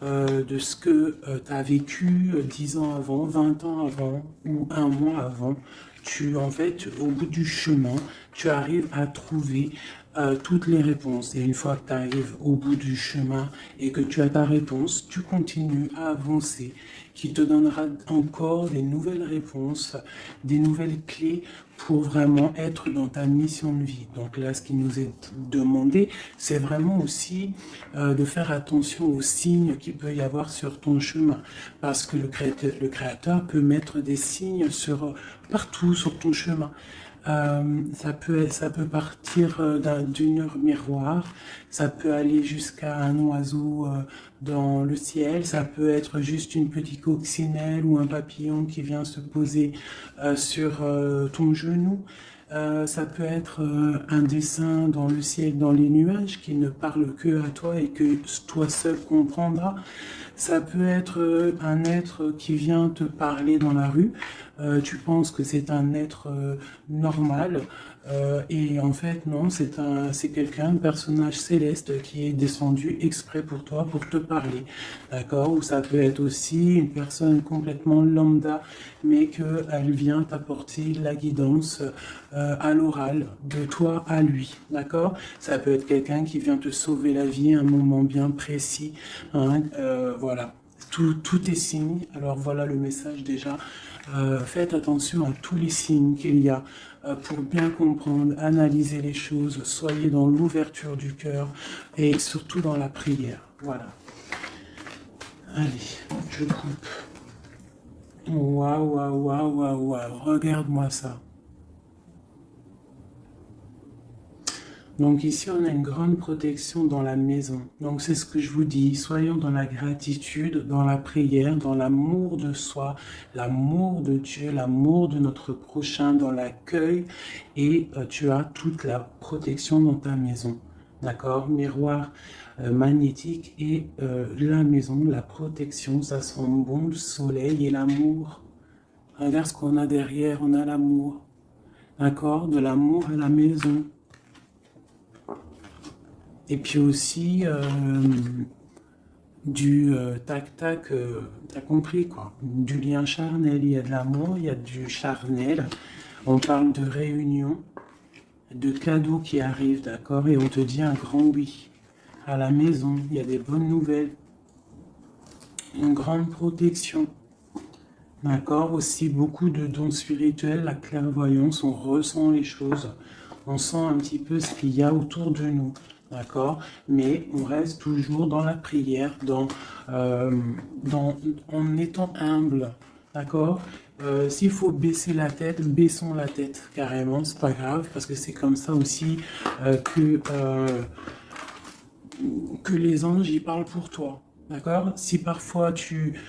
de ce que tu as vécu 10 ans avant, 20 ans avant ou un mois avant. En fait, au bout du chemin, tu arrives à trouver toutes les réponses. Et une fois que tu arrives au bout du chemin et que tu as ta réponse, tu continues à avancer, qui te donnera encore des nouvelles réponses, des nouvelles clés pour vraiment être dans ta mission de vie. Donc là, ce qui nous est demandé, c'est vraiment aussi de faire attention aux signes qu'il peut y avoir sur ton chemin. Parce que le créateur peut mettre des signes partout sur ton chemin. Ça peut partir d'une heure miroir, ça peut aller jusqu'à un oiseau dans le ciel, ça peut être juste une petite coccinelle ou un papillon qui vient se poser sur ton genou. Ça peut être un dessin dans le ciel, dans les nuages, qui ne parle que à toi et que toi seul comprendras. Ça peut être un être qui vient te parler dans la rue. Tu penses que c'est un être normal et en fait non, c'est quelqu'un, un personnage céleste qui est descendu exprès pour toi, pour te parler, d'accord? Ou ça peut être aussi une personne complètement lambda, mais qu'elle vient t'apporter la guidance à l'oral, de toi à lui, d'accord? Ça peut être quelqu'un qui vient te sauver la vie à un moment bien précis, hein, voilà. Tout est signe. Alors voilà le message déjà. Faites attention à tous les signes qu'il y a pour bien comprendre, analyser les choses. Soyez dans l'ouverture du cœur et surtout dans la prière. Voilà. Allez, je coupe. Waouh, waouh, waouh, waouh, waouh. Regarde-moi ça. Donc ici, on a une grande protection dans la maison. Donc c'est ce que je vous dis, soyons dans la gratitude, dans la prière, dans l'amour de soi, l'amour de Dieu, l'amour de notre prochain, dans l'accueil, et tu as toute la protection dans ta maison. D'accord? Miroir magnétique et la maison, la protection, ça sent bon, le soleil et l'amour. Regarde ce qu'on a derrière, on a l'amour. D'accord? De l'amour à la maison. Et puis aussi du tac-tac, t'as compris quoi, du lien charnel, il y a de l'amour, il y a du charnel, on parle de réunion, de cadeaux qui arrivent, d'accord, et on te dit un grand oui. À la maison, il y a des bonnes nouvelles, une grande protection, d'accord, aussi beaucoup de dons spirituels, la clairvoyance, on ressent les choses, on sent un petit peu ce qu'il y a autour de nous. D'accord? Mais on reste toujours dans la prière, en étant humble. D'accord? S'il faut baisser la tête, baissons la tête carrément, c'est pas grave, parce que c'est comme ça aussi que les anges y parlent pour toi. D'accord? Si parfois tu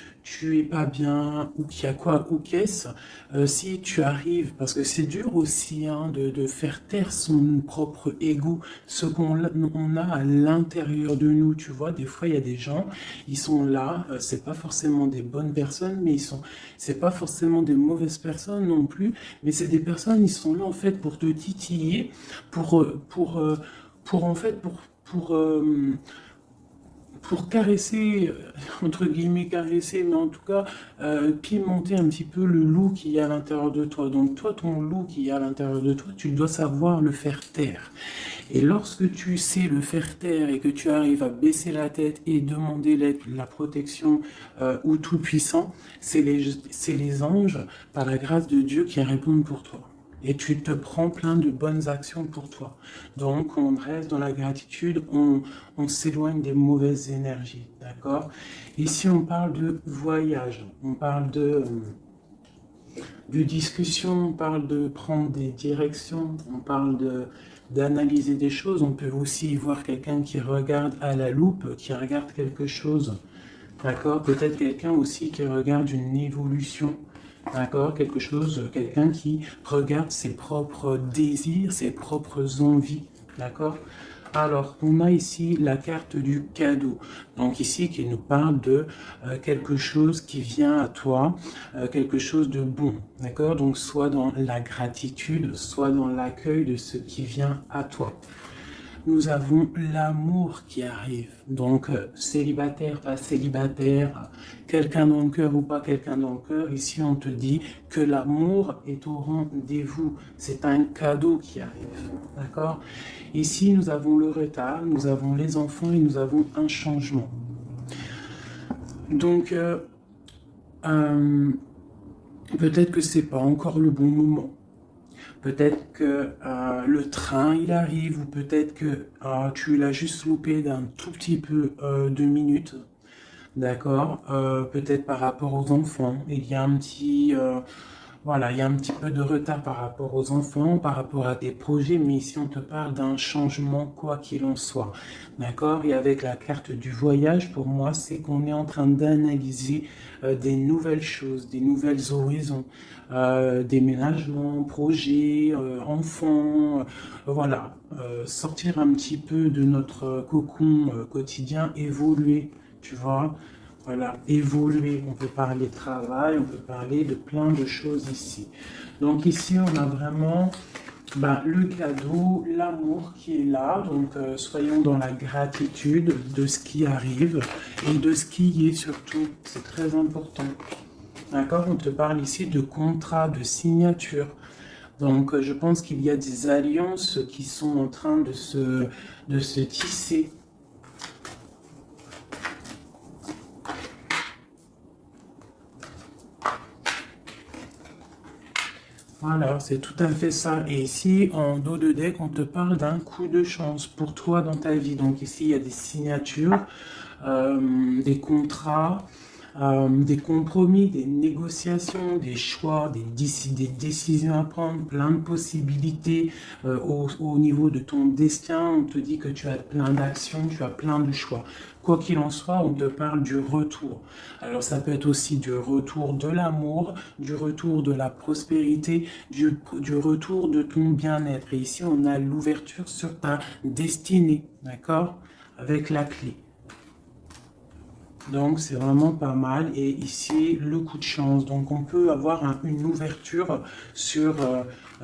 es pas bien ou qu'il y a quoi ou qu'est-ce, si tu arrives, parce que c'est dur aussi hein, de faire taire son propre ego, ce on a à l'intérieur de nous, tu vois, des fois il y a des gens, ils sont là, c'est pas forcément des bonnes personnes, mais c'est pas forcément des mauvaises personnes non plus, mais c'est des personnes, ils sont là en fait pour te titiller, pour en fait, pour caresser, entre guillemets caresser, mais en tout cas pimenter un petit peu le loup qui est à l'intérieur de toi. Donc toi, ton loup qui est à l'intérieur de toi, tu dois savoir le faire taire. Et lorsque tu sais le faire taire et que tu arrives à baisser la tête et demander l'aide, la protection ou tout-puissant, c'est les anges, par la grâce de Dieu, qui répondent pour toi. Et tu te prends plein de bonnes actions pour toi. Donc, on reste dans la gratitude, on s'éloigne des mauvaises énergies, d'accord? Ici, on parle de voyage, on parle de discussion, on parle de prendre des directions, on parle d'analyser des choses. On peut aussi voir quelqu'un qui regarde à la loupe, qui regarde quelque chose, d'accord? Peut-être quelqu'un aussi qui regarde une évolution. D'accord, quelque chose, quelqu'un qui regarde ses propres désirs, ses propres envies, d'accord. Alors, on a ici la carte du cadeau, donc ici qui nous parle de quelque chose qui vient à toi, quelque chose de bon, d'accord. Donc, soit dans la gratitude, soit dans l'accueil de ce qui vient à toi. nous avons l'amour qui arrive. Donc, célibataire, pas célibataire, quelqu'un dans le cœur ou pas quelqu'un dans le cœur, ici on te dit que l'amour est au rendez-vous. C'est un cadeau qui arrive. D'accord? Ici, nous avons le retard, nous avons les enfants et nous avons un changement. Donc, peut-être que c'est pas encore le bon moment. Peut-être que le train il arrive ou peut-être que tu l'as juste loupé d'un tout petit peu de minutes, d'accord? Peut-être par rapport aux enfants, il y a un petit voilà, il y a un petit peu de retard par rapport aux enfants, par rapport à tes projets, mais ici on te parle d'un changement quoi qu'il en soit, d'accord? Et avec la carte du voyage, pour moi, c'est qu'on est en train d'analyser des nouvelles choses, des nouvelles horizons, déménagement, projets, enfants, voilà, sortir un petit peu de notre cocon quotidien, évoluer, tu vois? Voilà, évoluer, on peut parler travail, on peut parler de plein de choses ici. Donc ici, on a vraiment le cadeau, l'amour qui est là. Donc soyons dans la gratitude de ce qui arrive et de ce qui est surtout. C'est très important. D'accord? On te parle ici de contrat, de signature. Donc je pense qu'il y a des alliances qui sont en train de se tisser. Voilà, c'est tout à fait ça. Et ici, en dos de deck, on te parle d'un coup de chance pour toi dans ta vie. Donc ici, il y a des signatures, des contrats, des compromis, des négociations, des choix, des décisions à prendre, plein de possibilités au niveau de ton destin. On te dit que tu as plein d'actions, tu as plein de choix. Quoi qu'il en soit, on te parle du retour. Alors ça peut être aussi du retour de l'amour, du retour de la prospérité, du retour de ton bien-être. Et ici, on a l'ouverture sur ta destinée, d'accord? Avec la clé. Donc c'est vraiment pas mal. Et ici, le coup de chance. Donc on peut avoir une ouverture sur,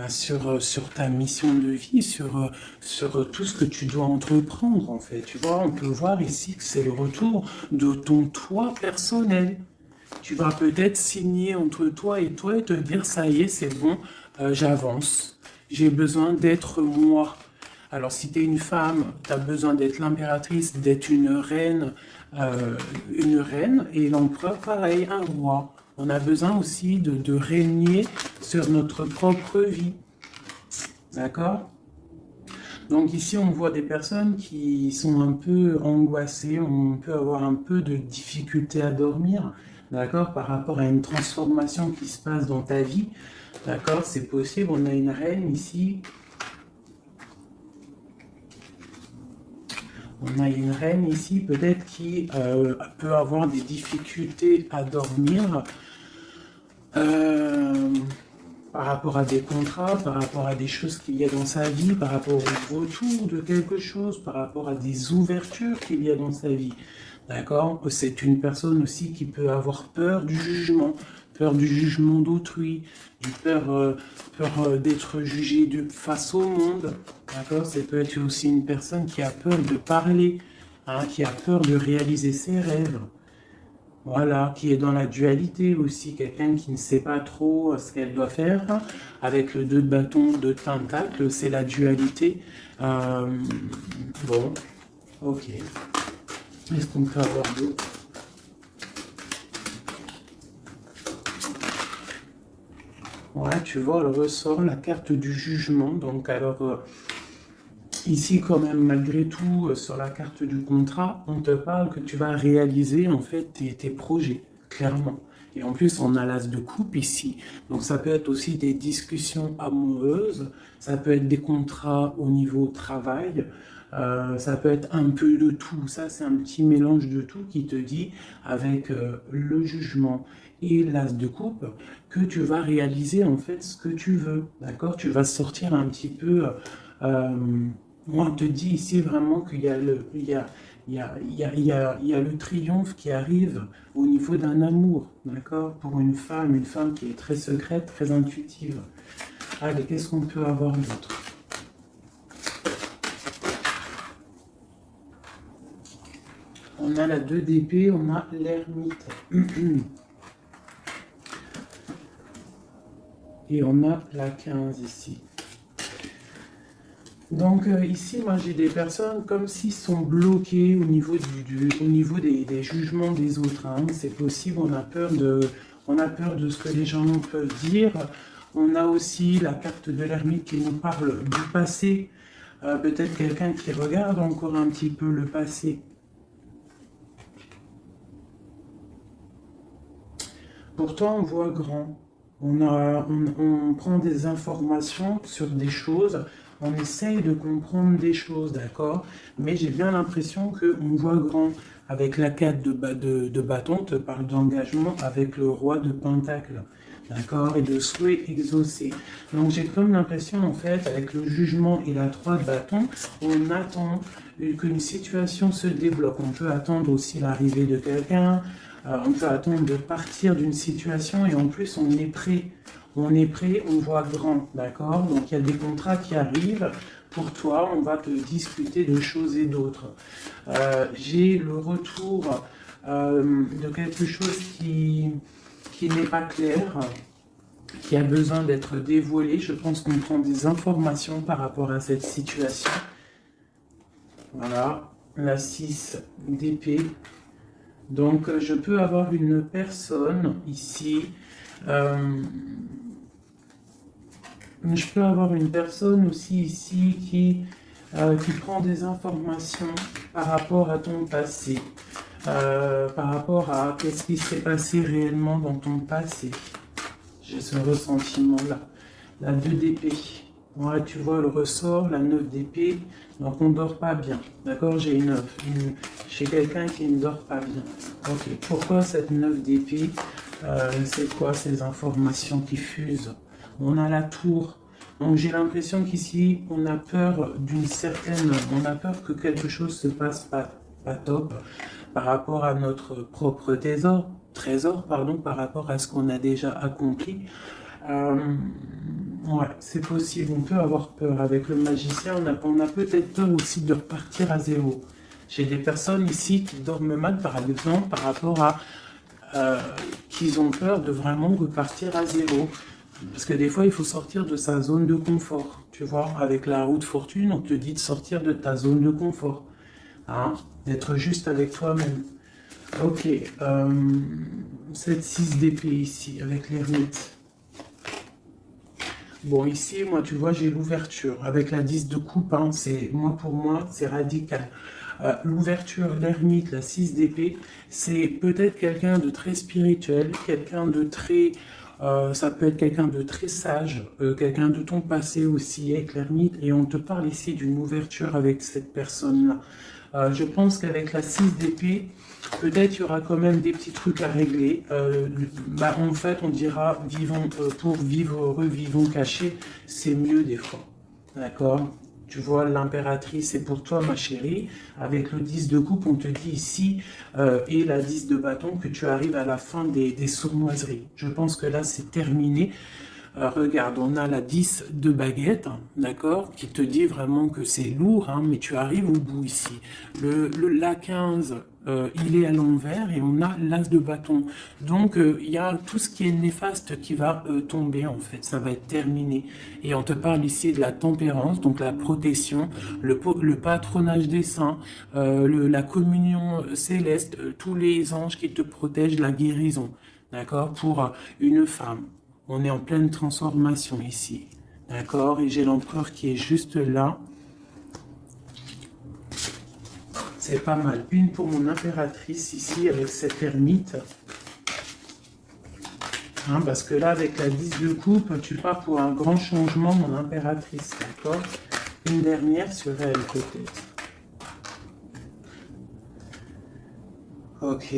sur ta mission de vie, sur tout ce que tu dois entreprendre en fait. Tu vois, on peut voir ici que c'est le retour de ton toi personnel. Tu vas peut-être signer entre toi et te dire, ça y est, c'est bon, j'avance. J'ai besoin d'être moi. Alors, si tu es une femme, tu as besoin d'être l'impératrice, d'être une reine, et l'empereur, pareil, un roi. On a besoin aussi de régner sur notre propre vie. D'accord? Donc ici, on voit des personnes qui sont un peu angoissées, on peut avoir un peu de difficulté à dormir, d'accord, par rapport à une transformation qui se passe dans ta vie, d'accord, c'est possible. On a une reine ici. On a une reine ici, peut-être qui peut avoir des difficultés à dormir par rapport à des contrats, par rapport à des choses qu'il y a dans sa vie, par rapport au retour de quelque chose, par rapport à des ouvertures qu'il y a dans sa vie. D'accord? C'est une personne aussi qui peut avoir peur du jugement d'autrui, peur d'être jugé face au monde. D'accord? Ça peut être aussi une personne qui a peur de parler, hein, qui a peur de réaliser ses rêves. Voilà, qui est dans la dualité aussi, quelqu'un qui ne sait pas trop ce qu'elle doit faire. Avec le 2 de bâton, 2 de tentacle, c'est la dualité. Bon, ok. Est-ce qu'on peut avoir d'autres? Ouais, tu vois, elle ressort la carte du jugement. Donc, alors, ici, quand même, malgré tout, sur la carte du contrat, on te parle que tu vas réaliser, en fait, tes projets, clairement. Et en plus, on a l'as de coupe ici. Donc, ça peut être aussi des discussions amoureuses, ça peut être des contrats au niveau travail, ça peut être un peu de tout. Ça, c'est un petit mélange de tout qui te dit, avec le jugement et l'as de coupe, que tu vas réaliser, en fait, ce que tu veux. D'accord? Tu vas sortir un petit peu... moi, on te dit ici vraiment qu'il y a le triomphe qui arrive au niveau d'un amour, d'accord? Pour une femme qui est très secrète, très intuitive. Allez, qu'est-ce qu'on peut avoir d'autre? On a la 2 d'épée, on a l'ermite. Et on a la 15 ici. Donc ici, moi j'ai des personnes comme s'ils sont bloqués au niveau, au niveau des jugements des autres. Hein. C'est possible, on a peur de ce que les gens peuvent dire. On a aussi la carte de l'ermite qui nous parle du passé. Peut-être quelqu'un qui regarde encore un petit peu le passé. Pourtant, on voit grand. On prend des informations sur des choses, on essaye de comprendre des choses, d'accord? Mais j'ai bien l'impression qu'on voit grand. Avec la 4 de bâton, te parle d'engagement avec le roi de pentacle, d'accord? Et de souhait exaucé. Donc j'ai comme l'impression, en fait, avec le jugement et la 3 de bâton, on attend qu'une situation se débloque. On peut attendre aussi l'arrivée de quelqu'un. On peut attendre de partir d'une situation et en plus on est prêt. On est prêt, on voit grand, d'accord? Donc il y a des contrats qui arrivent pour toi, on va te discuter de choses et d'autres. J'ai le retour de quelque chose qui n'est pas clair, qui a besoin d'être dévoilé. Je pense qu'on prend des informations par rapport à cette situation. Voilà, la 6 d'épée. Donc, je peux avoir une personne ici. Je peux avoir une personne aussi ici qui prend des informations par rapport à ton passé. Par rapport à qu'est-ce qui s'est passé réellement dans ton passé. J'ai ce ressentiment-là. La 2 d'épée. Ouais, tu vois le ressort, la 9 d'épée. Donc on ne dort pas bien. D'accord, j'ai chez quelqu'un qui ne dort pas bien. Ok, pourquoi cette 9 d'épée? C'est quoi ces informations qui fusent? On a la tour. Donc j'ai l'impression qu'ici, on a peur on a peur que quelque chose se passe pas top par rapport à notre propre trésor, par rapport à ce qu'on a déjà accompli. Ouais, c'est possible, on peut avoir peur. Avec le magicien, on a peut-être peur aussi de repartir à zéro. J'ai des personnes ici qui dorment mal, par exemple, par rapport à qu'ils ont peur de vraiment repartir à zéro. Parce que des fois, il faut sortir de sa zone de confort. Tu vois, avec la roue de fortune, on te dit de sortir de ta zone de confort. Hein, d'être juste avec toi-même. Ok, cette 6 d'épée ici, avec l'ermite. Bon, ici, moi, tu vois, j'ai l'ouverture. Avec la 10 de coupe, hein, pour moi, c'est radical. L'ouverture, l'ermite, la 6 d'épée, c'est peut-être quelqu'un de très spirituel, quelqu'un de très... ça peut être quelqu'un de très sage, quelqu'un de ton passé aussi, avec l'ermite, et on te parle ici d'une ouverture avec cette personne-là. Je pense qu'avec la 6 d'épée, peut-être il y aura quand même des petits trucs à régler. En fait, on dira pour vivre heureux, vivons cachés, c'est mieux des fois. D'accord? Tu vois, l'impératrice, c'est pour toi, ma chérie. Avec le 10 de coupe, on te dit ici, et la 10 de bâton, que tu arrives à la fin des sournoiseries. Je pense que là, c'est terminé. Regarde, on a la 10 de baguette, d'accord, qui te dit vraiment que c'est lourd, hein, mais tu arrives au bout ici. La 15, il est à l'envers et on a l'as de bâton. Donc, il y a tout ce qui est néfaste qui va tomber, en fait. Ça va être terminé. Et on te parle ici de la tempérance, donc la protection, le patronage des saints, la communion céleste, tous les anges qui te protègent, la guérison, d'accord, pour une femme. On est en pleine transformation ici. D'accord? Et j'ai l'empereur qui est juste là. C'est pas mal. Une pour mon impératrice ici avec cette ermite. Hein, parce que là, avec la 10 de coupe, tu pars pour un grand changement, mon impératrice. D'accord? Une dernière sur elle, peut-être. Ok.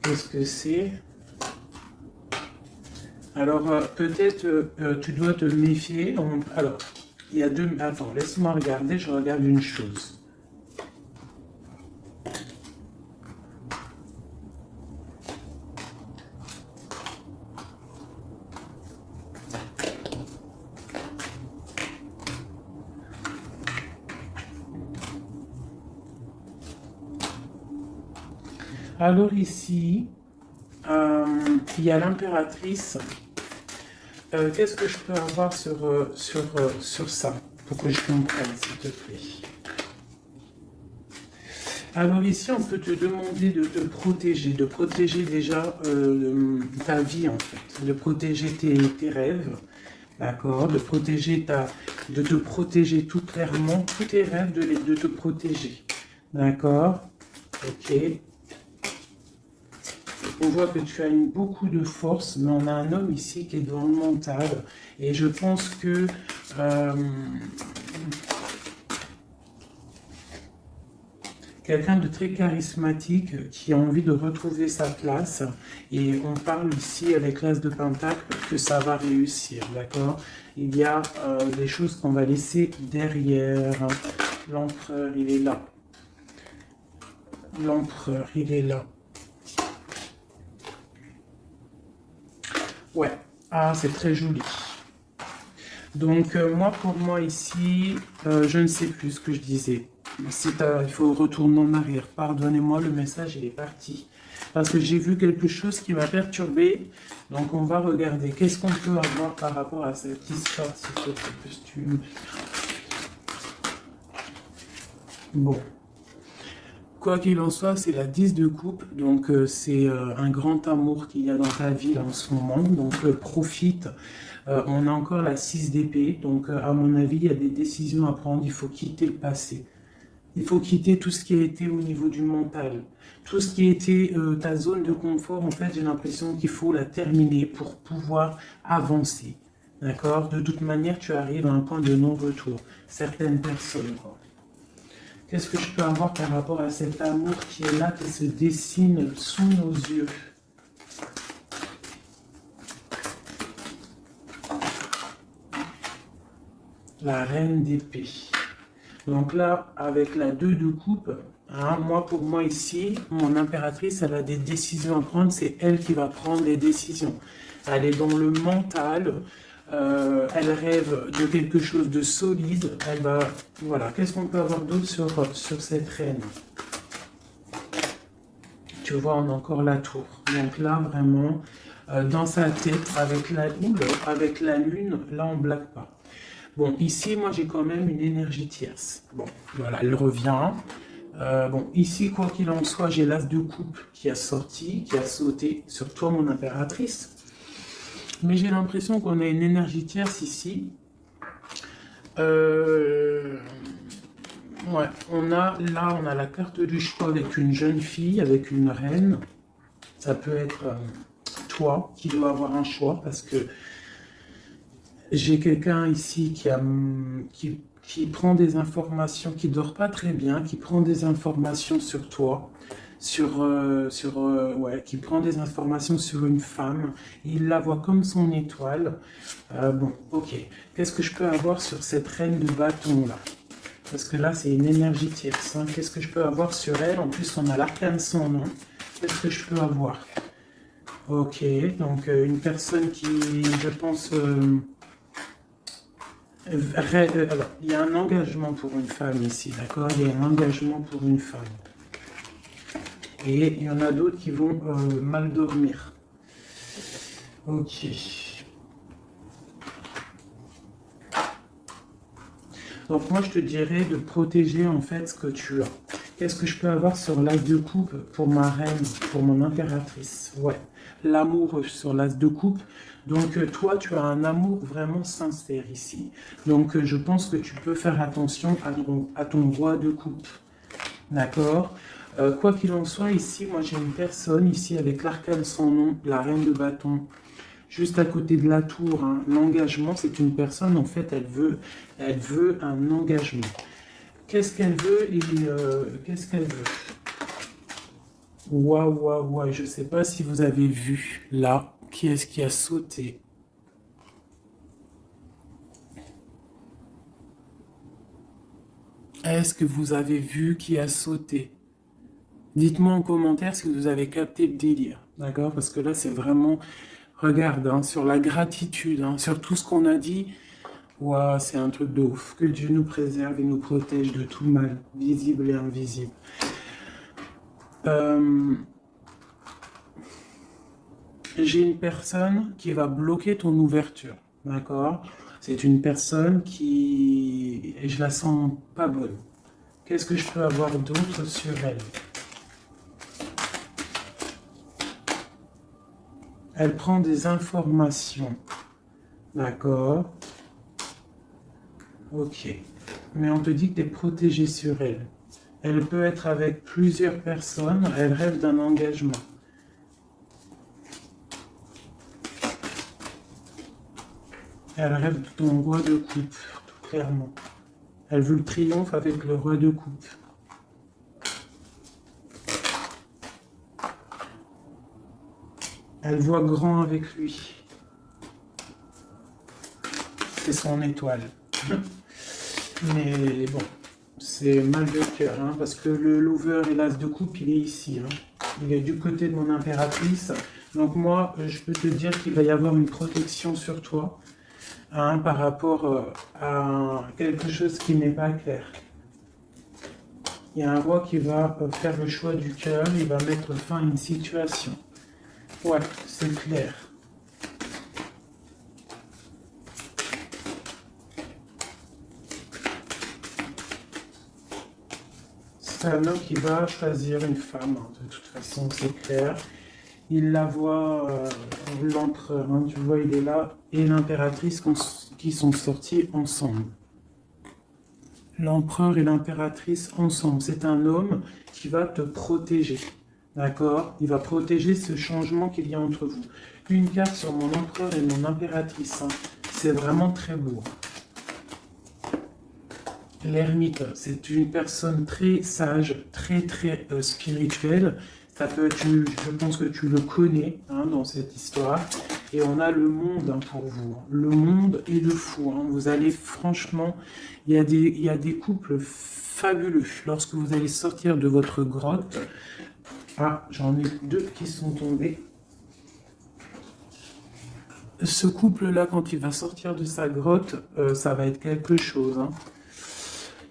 Qu'est-ce que c'est? Alors, peut-être tu dois te méfier. Alors, il y a deux... Attends, laisse-moi regarder, je regarde une chose. Alors ici, il y a l'impératrice. Qu'est-ce que je peux avoir sur ça, pour que je comprenne, s'il te plaît? Alors ici, on peut te demander de te de protéger déjà ta vie en fait, de protéger tes rêves, d'accord, de te protéger tout clairement, tous tes rêves, de te protéger, d'accord, ok. On voit que tu as beaucoup de force, mais on a un homme ici qui est dans le mental, et je pense que quelqu'un de très charismatique qui a envie de retrouver sa place. Et on parle ici avec l'As de Pentacle que ça va réussir, d'accord? Il y a des choses qu'on va laisser derrière. L'empereur, il est là. L'empereur, il est là. Ouais. Ah, c'est très joli. Donc, moi, pour moi, ici, je ne sais plus ce que je disais. Il faut retourner en arrière. Pardonnez-moi, le message il est parti. Parce que j'ai vu quelque chose qui m'a perturbé. Donc on va regarder. Qu'est-ce qu'on peut avoir par rapport à cette histoire, s'il te plaît, costume. Bon. Quoi qu'il en soit, c'est la 10 de coupe. Donc c'est un grand amour qu'il y a dans ta vie là, en ce moment. Donc profite. On a encore la 6 d'épée. Donc à mon avis, il y a des décisions à prendre. Il faut quitter le passé. Il faut quitter tout ce qui a été au niveau du mental. Tout ce qui a été ta zone de confort, en fait, j'ai l'impression qu'il faut la terminer pour pouvoir avancer. D'accord? De toute manière, tu arrives à un point de non-retour. Certaines personnes. Qu'est-ce que je peux avoir par rapport à cet amour qui est là, qui se dessine sous nos yeux? La reine d'épée. Donc là, avec la 2 de coupe, hein, pour moi ici, mon impératrice, elle a des décisions à prendre. C'est elle qui va prendre les décisions. Elle est dans le mental. Elle rêve de quelque chose de solide. Elle va... Voilà. Qu'est-ce qu'on peut avoir d'autre sur cette reine? Tu vois, on a encore la tour. Donc là, vraiment, dans sa tête, avec la lune, là, on ne blague pas. Bon, ici, moi, j'ai quand même une énergie tierce. Bon, voilà, elle revient. Bon, ici, quoi qu'il en soit, j'ai l'as de coupe qui a sorti, qui a sauté sur toi, mon impératrice. Mais j'ai l'impression qu'on a une énergie tierce ici. Ouais, on a la carte du choix avec une jeune fille, avec une reine. Ça peut être toi qui dois avoir un choix parce que j'ai quelqu'un ici qui prend des informations, qui dort pas très bien, qui prend des informations sur toi, qui prend des informations sur une femme. Il la voit comme son étoile. Bon, ok. Qu'est-ce que je peux avoir sur cette reine de bâton là? Parce que là, c'est une énergie tierce. Hein. Qu'est-ce que je peux avoir sur elle? En plus, on a l'arcane sans nom. Qu'est-ce que je peux avoir? Ok, donc une personne qui, je pense... alors, il y a un engagement pour une femme ici, d'accord? Il y a un engagement pour une femme. Et il y en a d'autres qui vont mal dormir. Ok. Donc moi, je te dirais de protéger en fait ce que tu as. Qu'est-ce que je peux avoir sur l'as de coupe pour ma reine, pour mon impératrice? Ouais, l'amour sur l'as de coupe. Donc toi, tu as un amour vraiment sincère ici. Donc je pense que tu peux faire attention à ton roi de coupe. D'accord? Quoi qu'il en soit, ici, moi j'ai une personne ici avec l'arcane sans nom, la reine de bâton, juste à côté de la tour. Hein. L'engagement, c'est une personne, en fait, elle veut un engagement. Qu'est-ce qu'elle veut et qu'est-ce qu'elle veut? Waouh, waouh, waouh, je ne sais pas si vous avez vu là, qui est-ce qui a sauté? Est-ce que vous avez vu qui a sauté? Dites-moi en commentaire si vous avez capté le délire, d'accord? Parce que là, c'est vraiment, regarde, hein, sur la gratitude, hein, sur tout ce qu'on a dit, waouh, c'est un truc de ouf. Que Dieu nous préserve et nous protège de tout mal, visible et invisible. j'ai une personne qui va bloquer ton ouverture, d'accord? C'est une personne qui, et je la sens pas bonne. Qu'est-ce que je peux avoir d'autre sur elle? Elle prend des informations, d'accord? Ok. Mais on te dit que tu es protégé sur elle. Elle peut être avec plusieurs personnes, elle rêve d'un engagement. Elle rêve de ton roi de coupe, tout clairement. Elle veut le triomphe avec le roi de coupe. Elle voit grand avec lui. C'est son étoile. Mais bon, c'est mal de cœur, hein, parce que le lover et l'as de coupe, il est ici. Hein. Il est du côté de mon impératrice. Donc moi, je peux te dire qu'il va y avoir une protection sur toi, hein, par rapport à quelque chose qui n'est pas clair. Il y a un roi qui va faire le choix du cœur, il va mettre fin à une situation. Ouais, c'est clair. C'est un homme qui va choisir une femme, hein, de toute façon, c'est clair. Il la voit, l'empereur, hein, tu vois, il est là, et l'impératrice qui sont sortis ensemble. L'empereur et l'impératrice ensemble. C'est un homme qui va te protéger. D'accord? Il va protéger ce changement qu'il y a entre vous. Une carte sur mon empereur et mon impératrice. Hein. C'est vraiment très beau. L'ermite, c'est une personne très sage, très spirituelle. Ça peut être, je pense que tu le connais, hein, dans cette histoire. Et on a le monde, hein, pour vous. Le monde et le fou. Hein. Vous allez, franchement, il y a des couples fabuleux. Lorsque vous allez sortir de votre grotte. Ah, j'en ai deux qui sont tombés. Ce couple-là, quand il va sortir de sa grotte, ça va être quelque chose. Hein.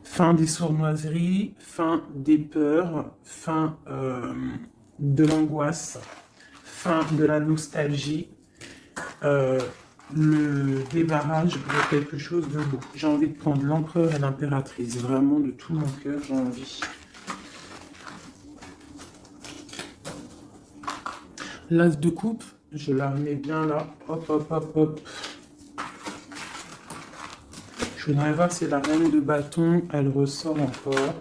Fin des sournoiseries, fin des peurs, fin de l'angoisse, fin de la nostalgie, le débarrage de quelque chose de beau. J'ai envie de prendre l'empereur et l'impératrice, vraiment de tout mon cœur, j'ai envie. L'as de coupe, je la remets bien là, hop, hop, hop, hop. Je voudrais voir si la reine de bâton, elle ressort encore.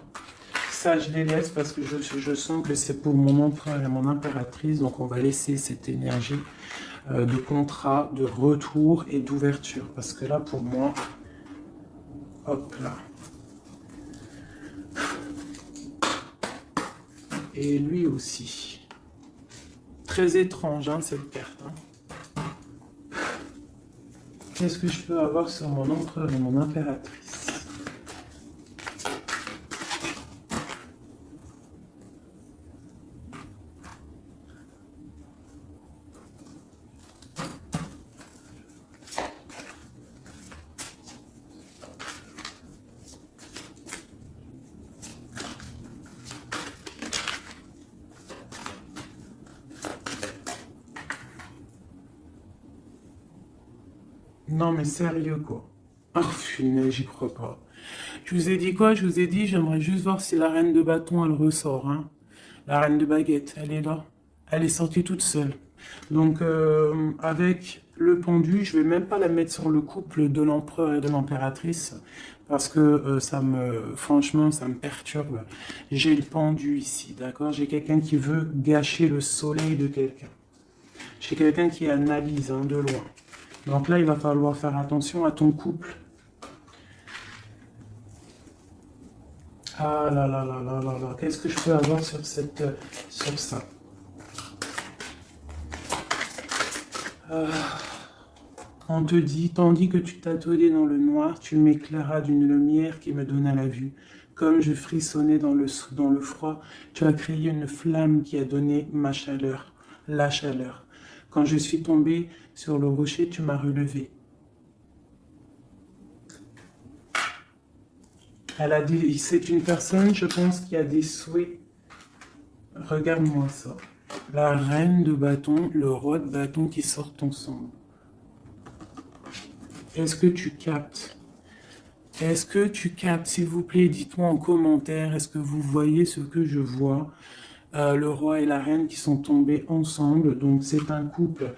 Ça, je les laisse parce que je sens que c'est pour mon empereur et mon impératrice. Donc, on va laisser cette énergie de contrat, de retour et d'ouverture. Parce que là, pour moi, hop là. Et lui aussi. Très étrange, hein, cette carte. Hein. Qu'est-ce que je peux avoir sur mon empereur et mon impératrice? Non, mais sérieux, quoi. Oh, punaise, j'y crois pas. Je vous ai dit quoi? Je vous ai dit, j'aimerais juste voir si la reine de bâton, elle ressort. Hein. La reine de baguette, elle est là. Elle est sortie toute seule. Donc, avec le pendu, je vais même pas la mettre sur le couple de l'empereur et de l'impératrice. Parce que franchement, ça me perturbe. J'ai le pendu ici, d'accord? J'ai quelqu'un qui veut gâcher le soleil de quelqu'un. J'ai quelqu'un qui analyse, hein, de loin. Donc là, il va falloir faire attention à ton couple. Ah là là là là là là, qu'est-ce que je peux avoir sur sur ça? On te dit, tandis que tu tâtonnais dans le noir, tu m'éclairas d'une lumière qui me donna la vue. Comme je frissonnais dans le froid, tu as créé une flamme qui a donné ma chaleur, la chaleur. Quand je suis tombé sur le rocher, tu m'as relevé. C'est une personne, je pense, qui a des souhaits. Regarde-moi ça. La reine de bâton, le roi de bâton qui sortent ensemble. Est-ce que tu captes? Est-ce que tu captes, s'il vous plaît, dites-moi en commentaire, est-ce que vous voyez ce que je vois? Le roi et la reine qui sont tombés ensemble, donc c'est un couple.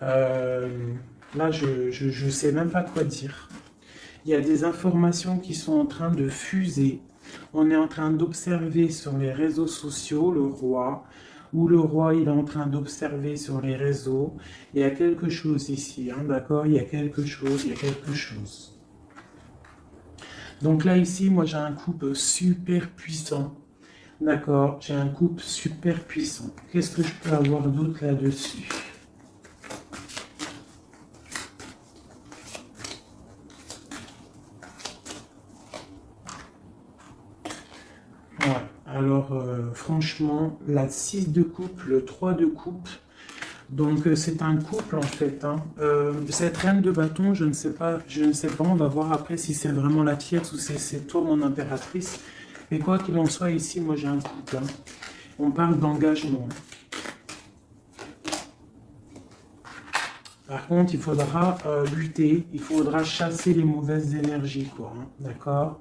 Là, je sais même pas quoi dire. Il y a des informations qui sont en train de fuser. On est en train d'observer sur les réseaux sociaux le roi, ou le roi il est en train d'observer sur les réseaux. Il y a quelque chose ici, hein, d'accord? Il y a quelque chose, il y a quelque chose. Donc là, ici, moi, j'ai un couple super puissant. D'accord, j'ai un couple super puissant. Qu'est-ce que je peux avoir d'autre là-dessus? Ouais, alors franchement, la 6 de coupe, le 3 de coupe, donc c'est un couple en fait, hein. Cette reine de bâton, je ne sais pas, on va voir après si c'est vraiment la tierce ou c'est toi mon impératrice. Mais quoi qu'il en soit, ici, moi j'ai un couple, hein. On parle d'engagement. Par contre, il faudra lutter, il faudra chasser les mauvaises énergies, quoi, hein, d'accord?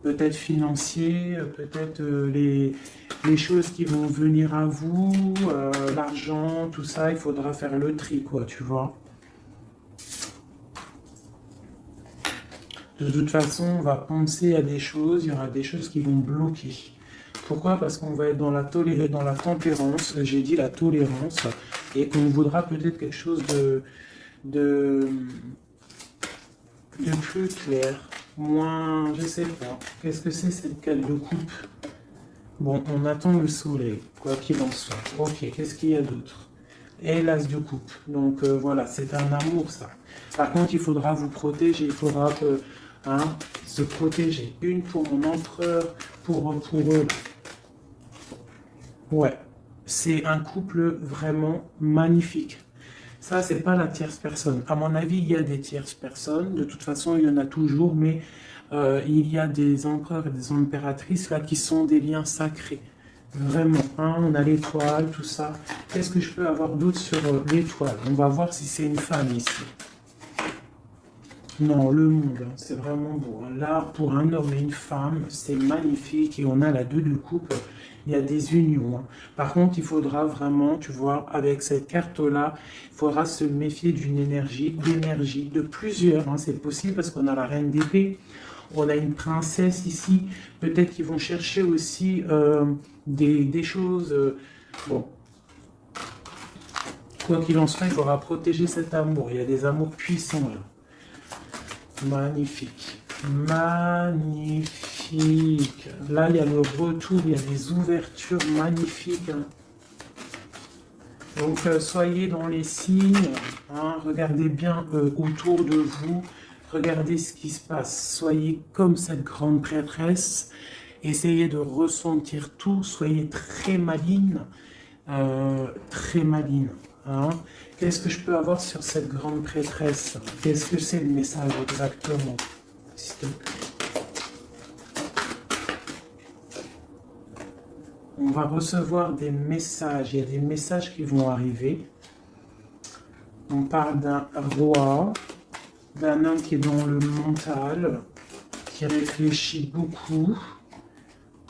Peut-être financier, peut-être les choses qui vont venir à vous, l'argent, tout ça, il faudra faire le tri, quoi, tu vois. De toute façon, on va penser à des choses, il y aura des choses qui vont bloquer. Pourquoi? Parce qu'on va être dans dans la tempérance, j'ai dit la tolérance, et qu'on voudra peut-être quelque chose de, de plus clair, moins, je sais pas. Qu'est-ce que c'est cette carte de coupe? Bon, on attend le soleil, quoi qu'il en soit. Ok, qu'est-ce qu'il y a d'autre? Et l'as de coupe. Donc voilà, c'est un amour ça. Par contre, il faudra vous protéger, il faudra hein, se protéger. Une pour mon empereur, pour eux. Ouais, c'est un couple vraiment magnifique. Ça, c'est pas la tierce personne. À mon avis, il y a des tierces personnes. De toute façon, il y en a toujours, mais il y a des empereurs et des impératrices là qui sont des liens sacrés. Vraiment, hein, on a l'étoile, tout ça. Qu'est-ce que je peux avoir d'autre sur l'étoile? On va voir si c'est une femme ici. Non, le monde, hein, c'est vraiment beau, hein. Là, pour un homme et une femme, c'est magnifique. Et on a la 2 de coupe, il y a des unions, hein. Par contre, il faudra vraiment, tu vois, avec cette carte-là, il faudra se méfier d'énergie, de plusieurs, hein. C'est possible parce qu'on a la reine d'épée, on a une princesse ici. Peut-être qu'ils vont chercher aussi des choses. Bon, quoi qu'il en soit, il faudra protéger cet amour. Il y a des amours puissants là. Magnifique. Magnifique. Là, il y a le retour, il y a des ouvertures magnifiques, hein. Donc, soyez dans les signes, hein, regardez bien autour de vous, regardez ce qui se passe. Soyez comme cette grande prêtresse, essayez de ressentir tout, soyez très maligne, très maligne, hein. Qu'est-ce que je peux avoir sur cette grande prêtresse? Qu'est-ce que c'est le message exactement? S'il te plaît. On va recevoir des messages, il y a des messages qui vont arriver. On parle d'un roi, d'un homme qui est dans le mental, qui réfléchit beaucoup.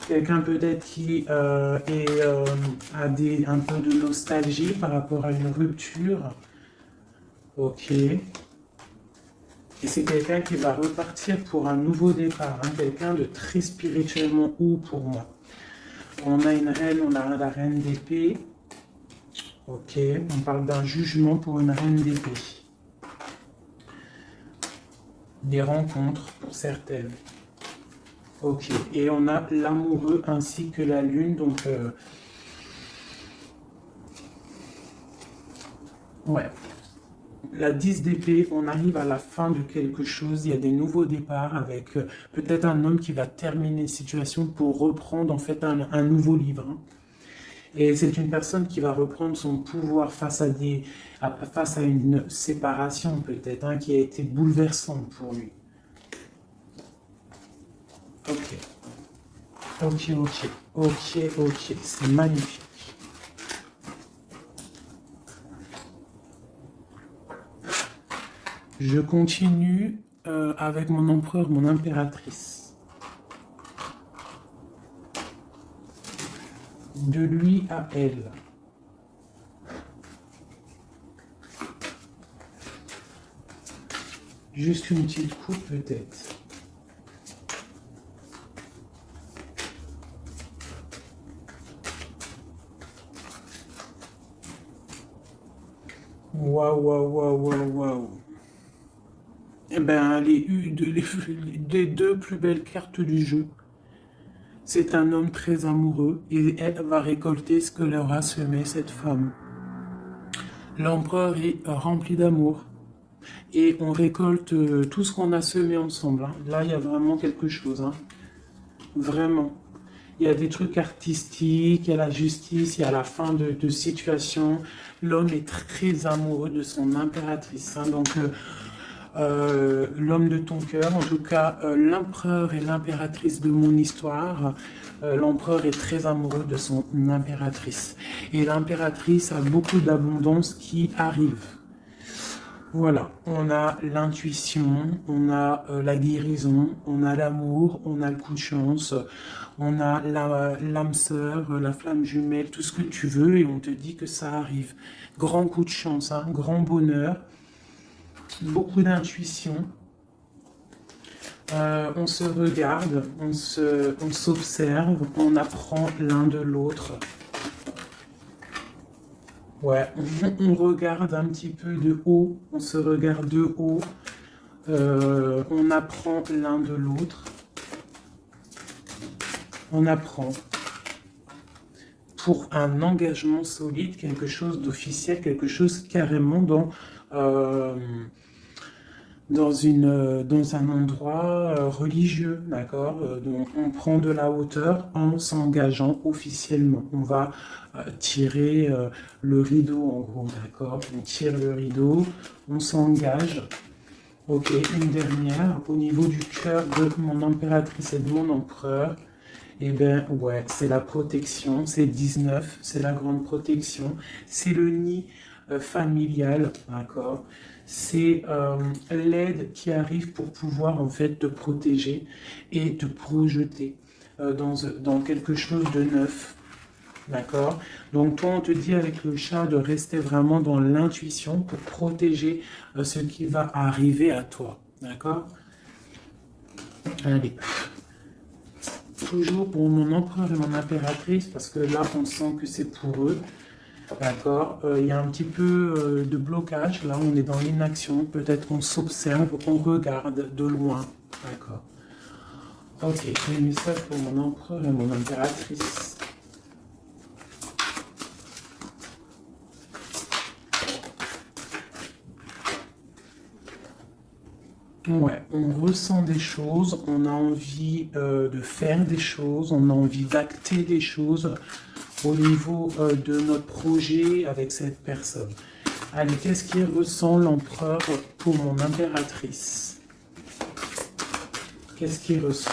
Quelqu'un peut-être qui a un peu de nostalgie par rapport à une rupture. Ok. Et c'est quelqu'un qui va repartir pour un nouveau départ, hein, quelqu'un de très spirituellement haut pour moi. On a une reine, on a la reine d'épée. Ok, on parle d'un jugement pour une reine d'épée. Des rencontres pour certaines. Ok, et on a l'amoureux ainsi que la lune, donc ouais. La 10 d'épée, on arrive à la fin de quelque chose, il y a des nouveaux départs avec peut-être un homme qui va terminer une situation pour reprendre en fait un nouveau livre, hein. Et c'est une personne qui va reprendre son pouvoir face à une séparation peut-être, hein, qui a été bouleversante pour lui. Ok, ok, ok, ok, ok, c'est magnifique. Je continue avec mon empereur, mon impératrice. De lui à elle. Juste une petite coupe peut-être. Waouh, waouh, waouh, waouh, waouh. Eh ben, les deux plus belles cartes du jeu. C'est un homme très amoureux et elle va récolter ce que leur a semé cette femme. L'empereur est rempli d'amour et on récolte tout ce qu'on a semé ensemble, hein. Là, il y a vraiment quelque chose, hein. Vraiment. Il y a des trucs artistiques, il y a la justice, il y a la fin de situation. L'homme est très amoureux de son impératrice, hein. Donc, l'homme de ton cœur, en tout cas, l'empereur et l'impératrice de mon histoire. L'empereur est très amoureux de son impératrice. Et l'impératrice a beaucoup d'abondance qui arrive. Voilà, on a l'intuition, on a la guérison, on a l'amour, on a le coup de chance, on a l'âme sœur, la flamme jumelle, tout ce que tu veux, et on te dit que ça arrive. Grand coup de chance, hein, grand bonheur, beaucoup d'intuition. On se regarde, on s'observe, on apprend l'un de l'autre. Ouais, on regarde un petit peu de haut, on se regarde de haut, on apprend l'un de l'autre, on apprend pour un engagement solide, quelque chose d'officiel, quelque chose carrément dans un endroit religieux, d'accord? Donc on prend de la hauteur en s'engageant officiellement. On va tirer le rideau en gros, d'accord? On tire le rideau, on s'engage. Ok, une dernière, au niveau du cœur de mon impératrice et de mon empereur, eh bien, ouais, c'est la protection, c'est 19, c'est la grande protection, c'est le nid familial, d'accord? C'est l'aide qui arrive pour pouvoir en fait te protéger et te projeter dans quelque chose de neuf, d'accord? Donc toi, on te dit avec le chat de rester vraiment dans l'intuition pour protéger ce qui va arriver à toi, d'accord? Allez. Toujours pour mon empereur et mon impératrice, parce que là, on sent que c'est pour eux. D'accord. Il y a un petit peu de blocage. Là, on est dans l'inaction. Peut-être qu'on s'observe, on regarde de loin. D'accord. Ok, j'ai mis ça pour mon empereur et mon impératrice. Ouais, on ressent des choses, on a envie de faire des choses, on a envie d'acter des choses au niveau de notre projet avec cette personne. Allez, qu'est-ce qu'il ressent l'empereur pour mon impératrice? Qu'est-ce qu'il ressent?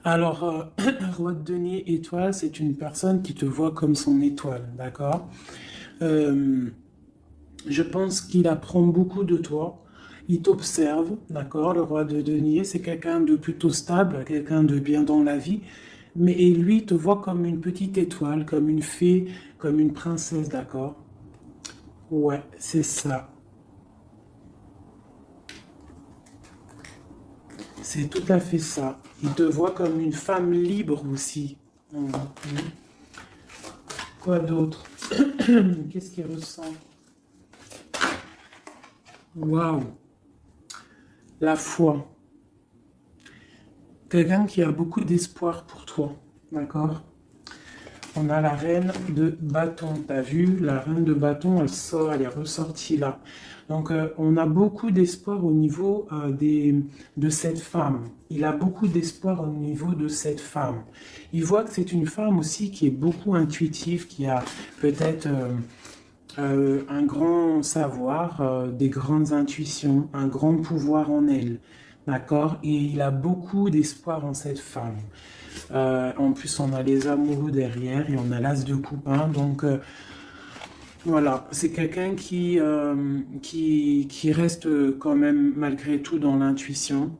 Alors, Roi de denier étoile, c'est une personne qui te voit comme son étoile, d'accord? Je pense qu'il apprend beaucoup de toi. Il t'observe, d'accord? Le roi de denier, c'est quelqu'un de plutôt stable, quelqu'un de bien dans la vie. Mais et lui, il te voit comme une petite étoile, comme une fée, comme une princesse, d'accord? Ouais, c'est ça. C'est tout à fait ça. Il te voit comme une femme libre aussi. Mhm. Quoi d'autre? Qu'est-ce qu'il ressent? Waouh! La foi. Quelqu'un qui a beaucoup d'espoir pour toi. D'accord? On a la reine de bâton. T'as vu? La reine de bâton, elle sort, elle est ressortie là. Donc, on a beaucoup d'espoir au niveau de cette femme. Il a beaucoup d'espoir au niveau de cette femme. Il voit que c'est une femme aussi qui est beaucoup intuitive, qui a peut-être un grand savoir, des grandes intuitions, un grand pouvoir en elle. d'accord? Et il a beaucoup d'espoir en cette femme. En plus, on a les amoureux derrière et on a l'as de coupe, hein, donc voilà, c'est quelqu'un qui reste quand même malgré tout dans l'intuition.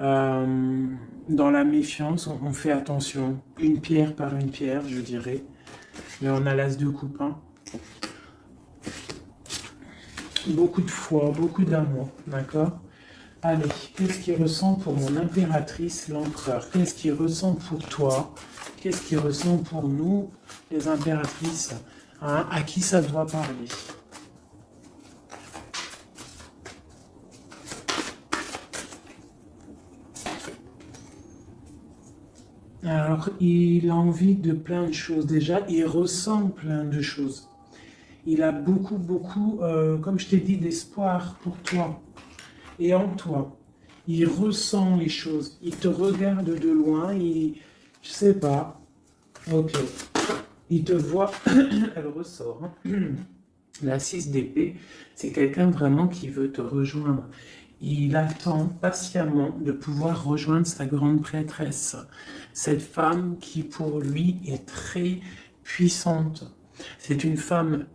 Euh, dans la méfiance, on fait attention, une pierre par une pierre, je dirais. Mais on a l'as de coupe, hein. Beaucoup de foi, beaucoup d'amour, d'accord? Allez, qu'est-ce qu'il ressent pour mon impératrice, l'empereur? Qu'est-ce qu'il ressent pour toi? Qu'est-ce qu'il ressent pour nous, les impératrices? Hein, à qui ça doit parler? Alors, il a envie de plein de choses. Déjà, il ressent plein de choses. Il a beaucoup, beaucoup, comme je t'ai dit, d'espoir pour toi et en toi. Il ressent les choses. Il te regarde de loin. Je sais pas. Ok. Il te voit. Elle ressort, hein. La 6 d'épée, c'est quelqu'un vraiment qui veut te rejoindre. Il attend patiemment de pouvoir rejoindre sa grande prêtresse. Cette femme qui pour lui est très puissante. C'est une femme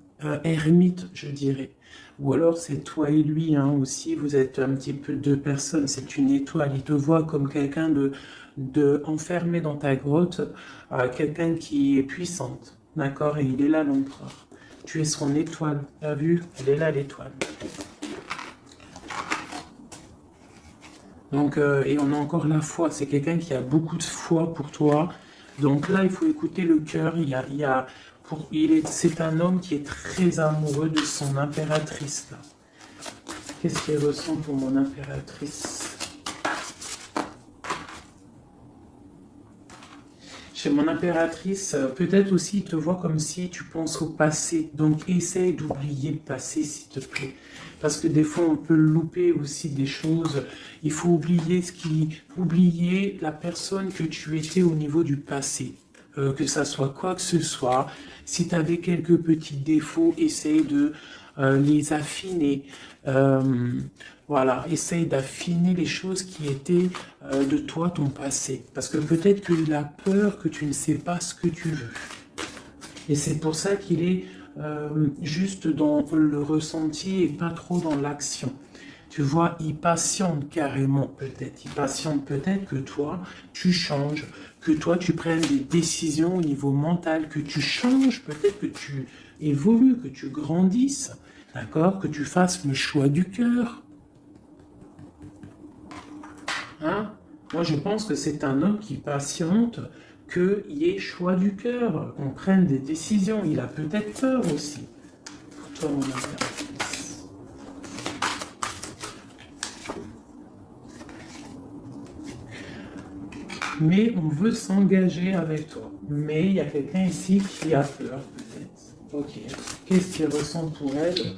ermite, je dirais. Ou alors c'est toi et lui, hein, aussi, vous êtes un petit peu deux personnes, c'est une étoile. Il te voit comme quelqu'un de enfermé dans ta grotte, quelqu'un qui est puissante, d'accord? Et il est là l'empereur. Tu es son étoile, t'as vu? Elle est là l'étoile. Donc, et on a encore la foi, c'est quelqu'un qui a beaucoup de foi pour toi. Donc là, il faut écouter le cœur. C'est un homme qui est très amoureux de son impératrice. Là. Qu'est-ce qu'il ressent pour mon impératrice? Chez mon impératrice, peut-être aussi, il te voit comme si tu penses au passé. Donc, essaye d'oublier le passé, s'il te plaît. Parce que des fois, on peut louper aussi des choses. Il faut oublier la personne que tu étais au niveau du passé. Que ça soit quoi que ce soit. Si tu avais quelques petits défauts, essaye de les affiner. Voilà, essaye d'affiner les choses qui étaient de toi, ton passé. Parce que peut-être qu'il a peur que tu ne sais pas ce que tu veux. Et c'est pour ça qu'il est juste dans le ressenti et pas trop dans l'action. Tu vois, il patiente carrément peut-être. Il patiente peut-être que toi, tu changes, que toi, tu prennes des décisions au niveau mental, que tu changes, peut-être que tu évolues, que tu grandisses, d'accord? Que tu fasses le choix du cœur. Hein? Moi, je pense que c'est un homme qui patiente, qu'il y ait choix du cœur, qu'on prenne des décisions. Il a peut-être peur aussi. Pour toi, mon impératrice. Mais on veut s'engager avec toi. Mais il y a quelqu'un ici qui a peur, peut-être. Ok. Qu'est-ce qu'il ressent pour elle?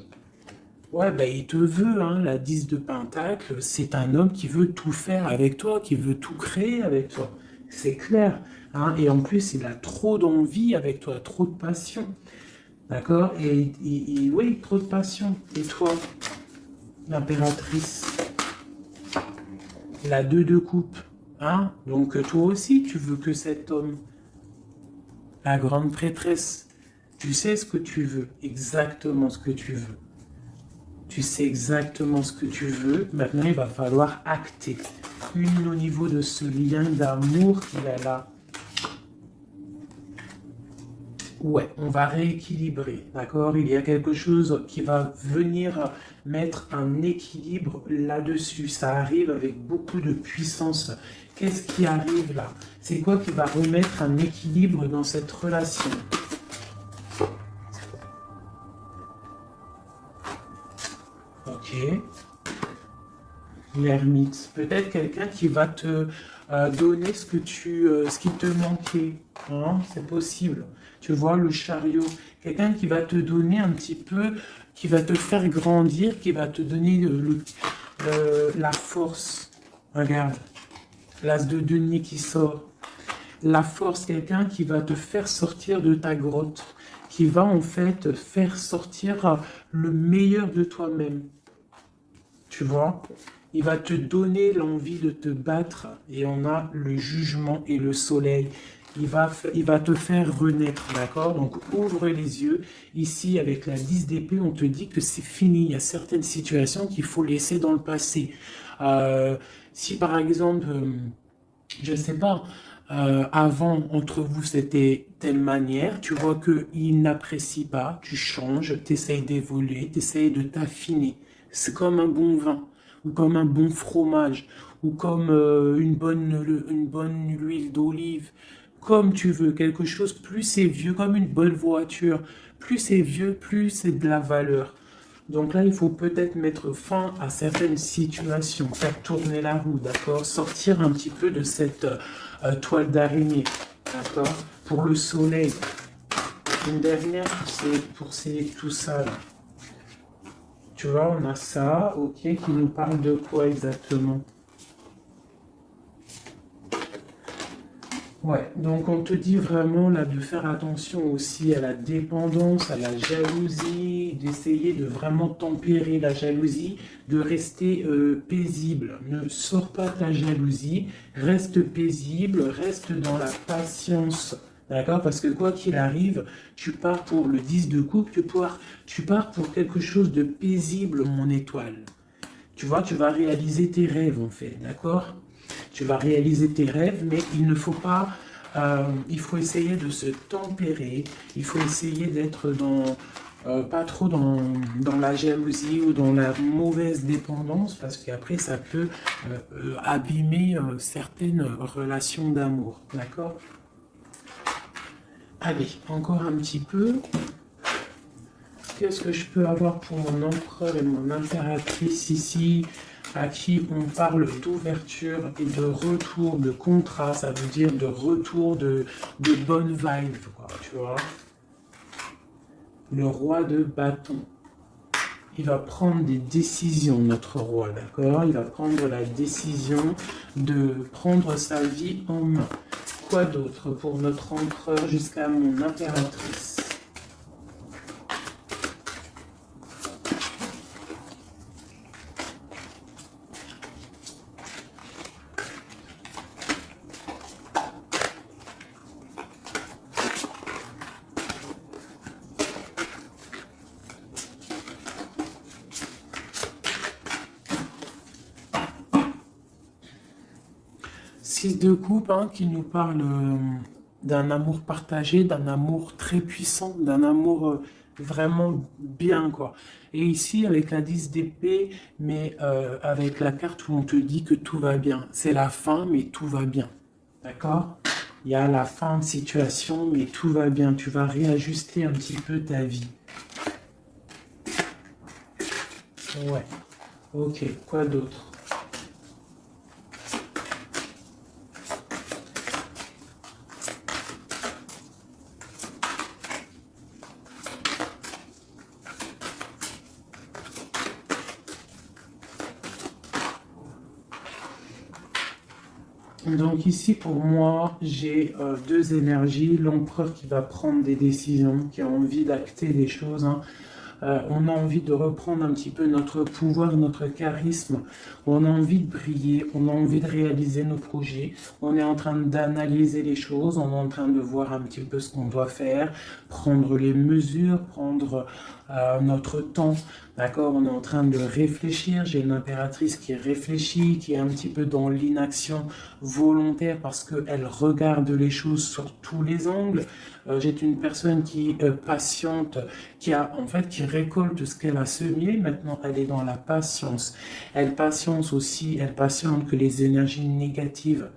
Ouais, ben il te veut, hein, la 10 de Pentacle, c'est un homme qui veut tout faire avec toi, qui veut tout créer avec toi. C'est clair, hein, et en plus, il a trop d'envie avec toi, trop de passion. D'accord? Et oui, trop de passion. Et toi, l'impératrice, la 2 de coupe, hein? Donc toi aussi, tu veux que cet homme, la grande prêtresse, tu sais ce que tu veux, exactement ce que tu veux. Tu sais exactement ce que tu veux. Maintenant, il va falloir acter. Une au niveau de ce lien d'amour qu'il a là. Ouais, on va rééquilibrer, d'accord? Il y a quelque chose qui va venir mettre un équilibre là-dessus. Ça arrive avec beaucoup de puissance. Qu'est-ce qui arrive là? C'est quoi qui va remettre un équilibre dans cette relation? Ok. L'ermite. Peut-être quelqu'un qui va te donner ce qui te manquait. Hein, c'est possible. Tu vois, le chariot. Quelqu'un qui va te donner un petit peu, qui va te faire grandir, qui va te donner la force. Regarde. L'as de denier qui sort. La force, quelqu'un qui va te faire sortir de ta grotte. Qui va en fait faire sortir le meilleur de toi-même. Tu vois? Il va te donner l'envie de te battre et on a le jugement et le soleil. Il va te faire renaître, d'accord? Donc ouvre les yeux. Ici, avec la 10 d'épée, on te dit que c'est fini. Il y a certaines situations qu'il faut laisser dans le passé. Euh, Si par exemple, je ne sais pas, avant, entre vous, c'était telle manière, tu vois qu'il n'apprécie pas, tu changes, tu essayes d'évoluer, tu essayes de t'affiner. C'est comme un bon vin, ou comme un bon fromage, ou comme une bonne huile d'olive, comme tu veux, quelque chose, plus c'est vieux, comme une bonne voiture, plus c'est vieux, plus c'est de la valeur. Donc là, il faut peut-être mettre fin à certaines situations, faire tourner la roue, d'accord? Sortir un petit peu de cette toile d'araignée, d'accord? Pour le soleil. Une dernière pour tout ça, là. Tu vois, on a ça, ok, qui nous parle de quoi exactement? Ouais, donc on te dit vraiment là de faire attention aussi à la dépendance, à la jalousie, d'essayer de vraiment tempérer la jalousie, de rester paisible. Ne sors pas ta jalousie, reste paisible, reste dans la patience. D'accord? Parce que quoi qu'il arrive, tu pars pour le 10 de coupe, tu pars pour quelque chose de paisible, mon étoile. Tu vois, tu vas réaliser tes rêves en fait, d'accord? Tu vas réaliser tes rêves, mais il ne faut pas, il faut essayer de se tempérer, il faut essayer d'être pas trop dans la jalousie ou dans la mauvaise dépendance, parce qu'après ça peut abîmer certaines relations d'amour, d'accord? Allez, encore un petit peu. Qu'est-ce que je peux avoir pour mon empereur et mon impératrice ici, à qui on parle d'ouverture et de retour de contrat, ça veut dire de retour de bonne vibe, quoi, tu vois. Le roi de bâton. Il va prendre des décisions, notre roi, d'accord? Il va prendre la décision de prendre sa vie en main. Quoi d'autre pour notre empereur jusqu'à mon impératrice? Six de coupe hein, qui nous parle d'un amour partagé, d'un amour très puissant, d'un amour vraiment bien, quoi. Et ici, avec la 10 d'épée, mais avec la carte où on te dit que tout va bien. C'est la fin, mais tout va bien. D'accord? Il y a la fin de situation, mais tout va bien. Tu vas réajuster un petit peu ta vie. Ouais. Ok, quoi d'autre? Donc ici, pour moi, j'ai deux énergies. L'empereur qui va prendre des décisions, qui a envie d'acter des choses, hein. On a envie de reprendre un petit peu notre pouvoir, notre charisme. On a envie de briller, on a envie de réaliser nos projets. On est en train d'analyser les choses, on est en train de voir un petit peu ce qu'on doit faire, prendre les mesures, prendre notre temps. D'accord? On est en train de réfléchir. J'ai une impératrice qui réfléchit, qui est un petit peu dans l'inaction volontaire parce qu'elle regarde les choses sur tous les angles. J'ai une personne qui patiente, qui récolte ce qu'elle a semé. Maintenant, elle est dans la patience. Elle patiente aussi, elle patiente que les énergies négatives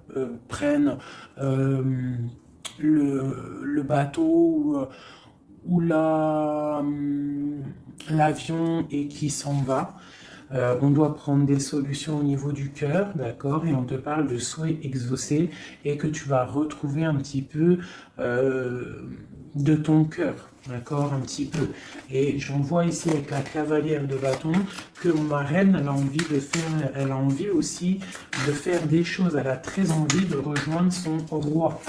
prennent le bateau ou l'avion et qui s'en va. On doit prendre des solutions au niveau du cœur, d'accord? Et on te parle de souhaits exaucés et que tu vas retrouver un petit peu de ton cœur, d'accord? Un petit peu. Et j'en vois ici avec la cavalière de bâton que ma reine, elle a envie de faire, elle a envie aussi de faire des choses. Elle a très envie de rejoindre son roi.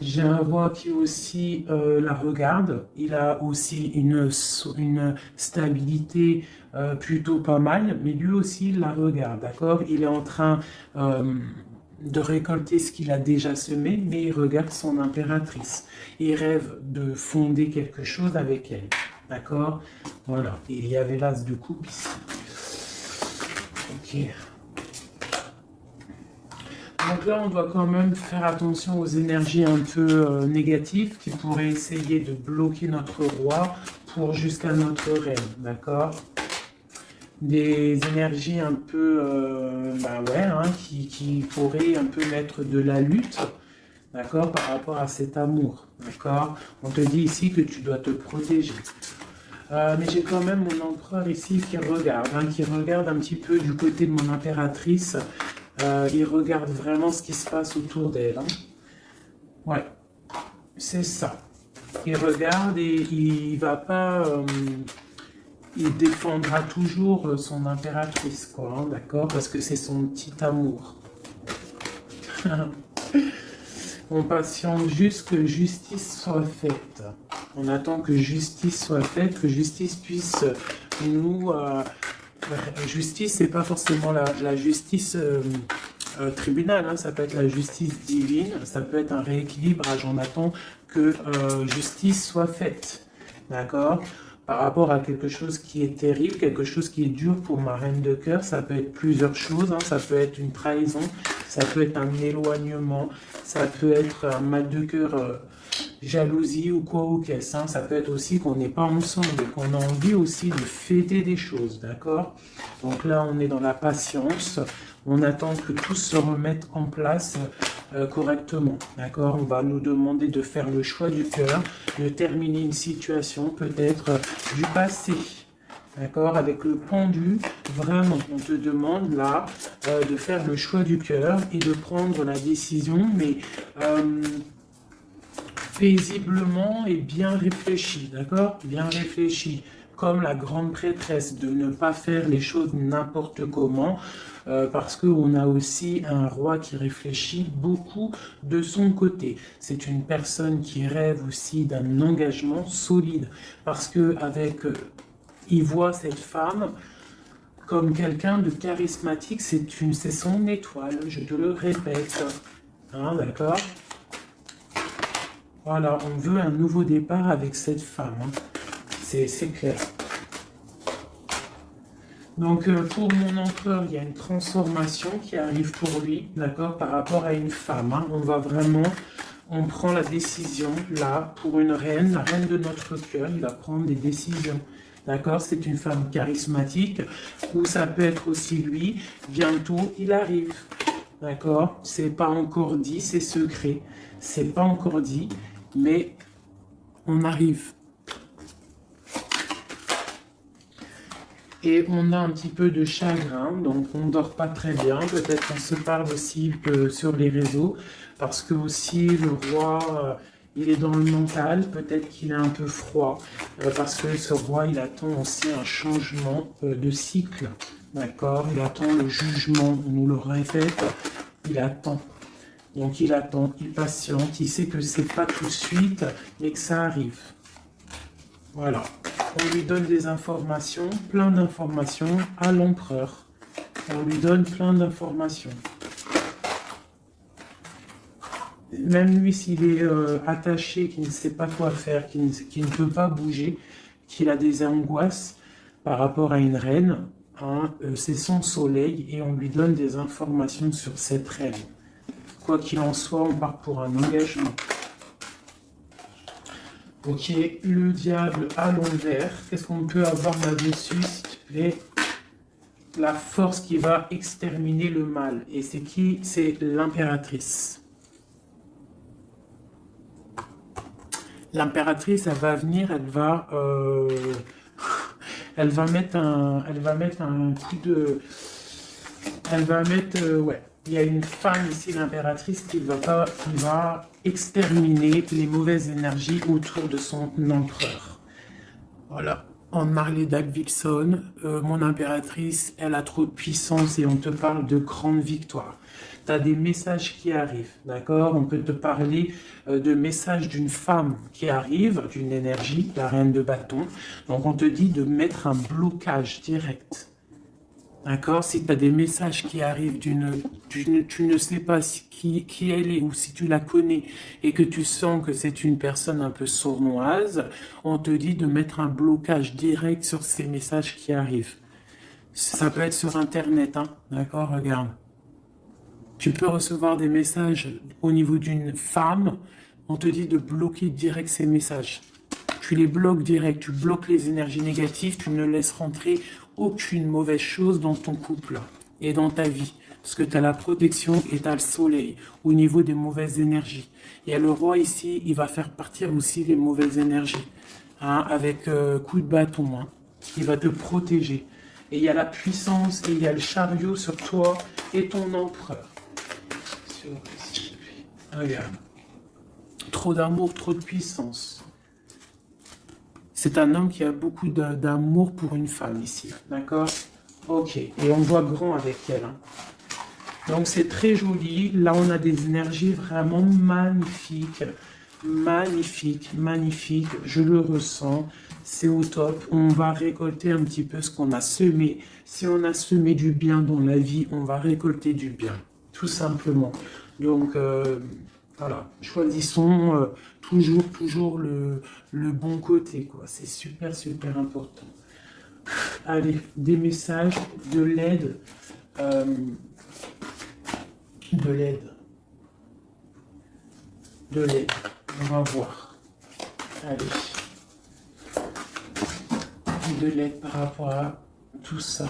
J'ai un roi qui aussi la regarde. Il a aussi une stabilité plutôt pas mal, mais lui aussi il la regarde, d'accord? Il est en train de récolter ce qu'il a déjà semé, mais il regarde son impératrice. Il rêve de fonder quelque chose avec elle, d'accord? Voilà, il y avait l'as de coupe ici. Ok. Donc là, on doit quand même faire attention aux énergies un peu négatives qui pourraient essayer de bloquer notre roi pour jusqu'à notre reine, d'accord? Des énergies un peu, qui pourraient un peu mettre de la lutte, d'accord, par rapport à cet amour, d'accord? On te dit ici que tu dois te protéger. Mais j'ai quand même mon empereur ici qui regarde un petit peu du côté de mon impératrice. Il regarde vraiment ce qui se passe autour d'elle. Hein. Ouais, c'est ça. Il regarde et il va pas... il défendra toujours son impératrice, quoi, hein, d'accord? Parce que c'est son petit amour. On patiente juste que justice soit faite. On attend que justice soit faite, que justice puisse nous... justice, c'est pas forcément la justice tribunal, hein, ça peut être la justice divine, ça peut être un rééquilibrage. On attend que justice soit faite, d'accord? Par rapport à quelque chose qui est terrible, quelque chose qui est dur pour ma reine de cœur, ça peut être plusieurs choses, hein, ça peut être une trahison, ça peut être un éloignement, ça peut être un mal de cœur, jalousie ou quoi ou qu'est-ce, hein, ça peut être aussi qu'on n'est pas ensemble et qu'on a envie aussi de fêter des choses, d'accord? Donc là, on est dans la patience, on attend que tout se remette en place correctement, d'accord? On va nous demander de faire le choix du cœur, de terminer une situation peut-être du passé, d'accord? Avec le pendu, vraiment, on te demande là de faire le choix du cœur et de prendre la décision, mais paisiblement et bien réfléchi, d'accord? Bien réfléchi, comme la grande prêtresse, de ne pas faire les choses n'importe comment, parce qu'on a aussi un roi qui réfléchit beaucoup de son côté. C'est une personne qui rêve aussi d'un engagement solide, parce que il voit cette femme comme quelqu'un de charismatique, c'est son étoile, je te le répète, hein, d'accord? Voilà, on veut un nouveau départ avec cette femme, hein. C'est clair. Donc pour mon empereur, il y a une transformation qui arrive pour lui, d'accord, par rapport à une femme. Hein. On prend la décision, là, pour une reine, la reine de notre cœur, il va prendre des décisions. D'accord, c'est une femme charismatique, ou ça peut être aussi lui, bientôt il arrive. D'accord, c'est pas encore dit, c'est secret, c'est pas encore dit, mais on arrive. Et on a un petit peu de chagrin, donc on dort pas très bien. Peut-être qu'on se parle aussi sur les réseaux, parce que aussi le roi, il est dans le mental. Peut-être qu'il est un peu froid, parce que ce roi, il attend aussi un changement de cycle. D'accord? Il attend le jugement, on nous le répète, il attend. Donc il attend, il patiente, il sait que c'est pas tout de suite, mais que ça arrive. Voilà. On lui donne des informations, plein d'informations à l'empereur. On lui donne plein d'informations. Même lui, s'il est attaché, qu'il ne sait pas quoi faire, qu'il ne peut pas bouger, qu'il a des angoisses par rapport à une reine, hein, c'est son soleil et on lui donne des informations sur cette reine. Quoi qu'il en soit, on part pour un engagement. Ok, le diable à l'envers. Qu'est-ce qu'on peut avoir là-dessus, s'il te plaît? La force qui va exterminer le mal. Et c'est qui? C'est l'impératrice. L'impératrice, elle va venir, elle va mettre un coup de... Elle va mettre... ouais. Il y a une femme ici, l'impératrice, qui va exterminer les mauvaises énergies autour de son empereur. Voilà. En Marley Davidson, mon impératrice, elle a trop de puissance et on te parle de grande victoire. Tu as des messages qui arrivent, d'accord? On peut te parler de messages d'une femme qui arrive, d'une énergie, la reine de bâton. Donc on te dit de mettre un blocage direct. D'accord? Si tu as des messages qui arrivent tu ne sais pas qui elle est ou si tu la connais et que tu sens que c'est une personne un peu sournoise, on te dit de mettre un blocage direct sur ces messages qui arrivent. Ça peut être sur Internet, hein? D'accord? Regarde. Tu peux recevoir des messages au niveau d'une femme, on te dit de bloquer direct ces messages. Tu les bloques direct, tu bloques les énergies négatives, tu ne laisses rentrer aucune mauvaise chose dans ton couple et dans ta vie. Parce que tu as la protection et tu as le soleil au niveau des mauvaises énergies. Il y a le roi ici, il va faire partir aussi les mauvaises énergies. Hein, avec coup de bâton. Hein. Il va te protéger. Et il y a la puissance et il y a le chariot sur toi et ton empereur. Regarde. Trop d'amour, trop de puissance. C'est un homme qui a beaucoup d'amour pour une femme ici, d'accord? Ok, et on voit grand avec elle. Hein. Donc c'est très joli. Là, on a des énergies vraiment magnifiques. Magnifiques, magnifiques. Je le ressens. C'est au top. On va récolter un petit peu ce qu'on a semé. Si on a semé du bien dans la vie, on va récolter du bien. Tout simplement. Donc, voilà. Choisissons toujours le bon côté, quoi. C'est super, super important. Allez, des messages, de l'aide. De l'aide. De l'aide. On va voir. Allez. De l'aide par rapport à tout ça.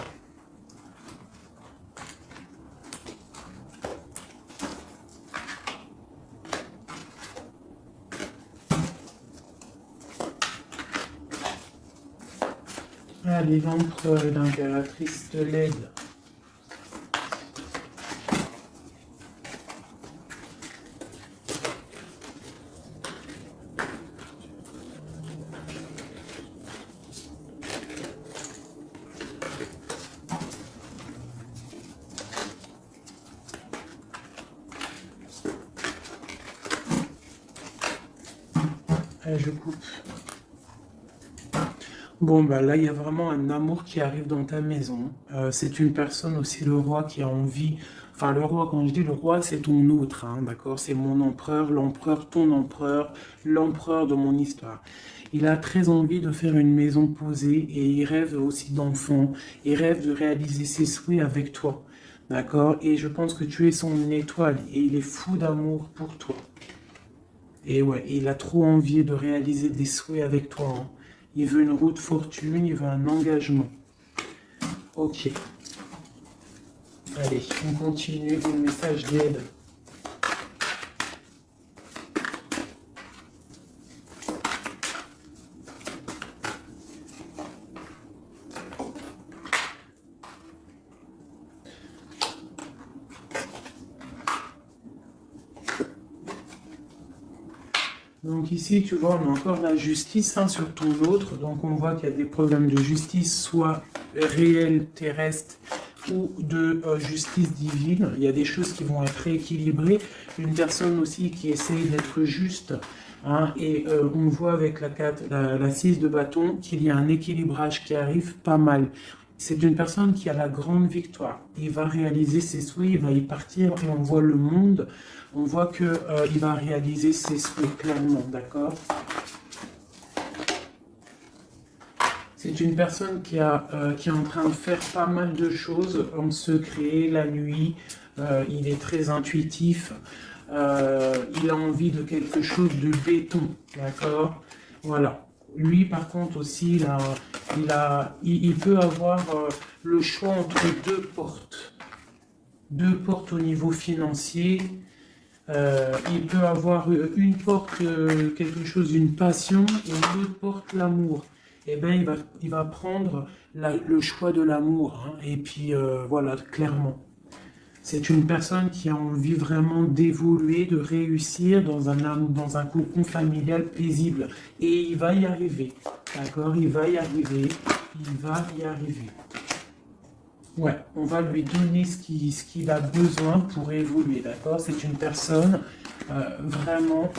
Allez, l'empereur et l'impératrice de l'aide. Allez, je coupe. Bon, bah là, il y a vraiment un amour qui arrive dans ta maison. C'est une personne aussi, le roi, qui a envie. Enfin, le roi, quand je dis le roi, c'est ton autre, hein, d'accord? C'est mon empereur, l'empereur, ton empereur, l'empereur de mon histoire. Il a très envie de faire une maison posée et il rêve aussi d'enfants. Il rêve de réaliser ses souhaits avec toi, d'accord? Et je pense que tu es son étoile et il est fou d'amour pour toi. Et ouais, il a trop envie de réaliser des souhaits avec toi. Hein. Il veut une route fortune, il veut un engagement. Ok. Allez, on continue le message d'aide. Donc ici, tu vois, on a encore la justice hein, sur ton autre. Donc on voit qu'il y a des problèmes de justice, soit réels, terrestres, ou de justice divine. Il y a des choses qui vont être rééquilibrées. Une personne aussi qui essaye d'être juste. Hein, et on voit avec la 6 de bâton qu'il y a un équilibrage qui arrive pas mal. C'est une personne qui a la grande victoire. Il va réaliser ses souhaits, il va y partir et on voit le monde. On voit qu'il va réaliser ses souhaits clairement, d'accord? C'est une personne qui est en train de faire pas mal de choses en secret, la nuit. Il est très intuitif. Il a envie de quelque chose de béton, d'accord? Voilà. Lui, par contre, aussi, il peut avoir le choix entre deux portes. Deux portes au niveau financier. Il peut avoir une porte, quelque chose, une passion, et l'autre porte, l'amour. Eh bien, il va prendre le choix de l'amour. Hein, et puis, voilà, clairement. C'est une personne qui a envie vraiment d'évoluer, de réussir dans un cocon familial paisible. Et il va y arriver. D'accord? Il va y arriver. Il va y arriver. Ouais, on va lui donner ce qu'il a besoin pour évoluer. D'accord? C'est une personne vraiment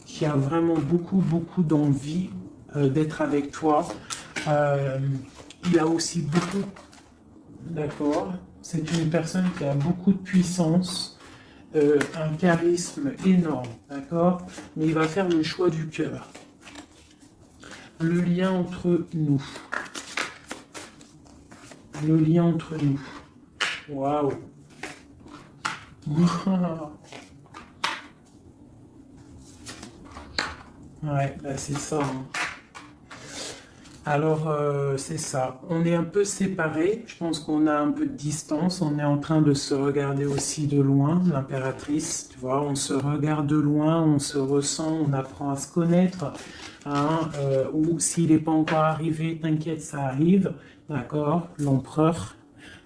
qui a vraiment beaucoup d'envie d'être avec toi. Il a aussi beaucoup, d'accord? C'est une personne qui a beaucoup de puissance, un charisme énorme, d'accord? Mais il va faire le choix du cœur. Le lien entre nous. Le lien entre nous. Waouh! Ouais, bah c'est ça, hein. Alors, c'est ça. On est un peu séparés. Je pense qu'on a un peu de distance. On est en train de se regarder aussi de loin, l'impératrice. Tu vois, on se regarde de loin, on se ressent, on apprend à se connaître. Hein, ou s'il n'est pas encore arrivé, t'inquiète, ça arrive. D'accord? L'empereur.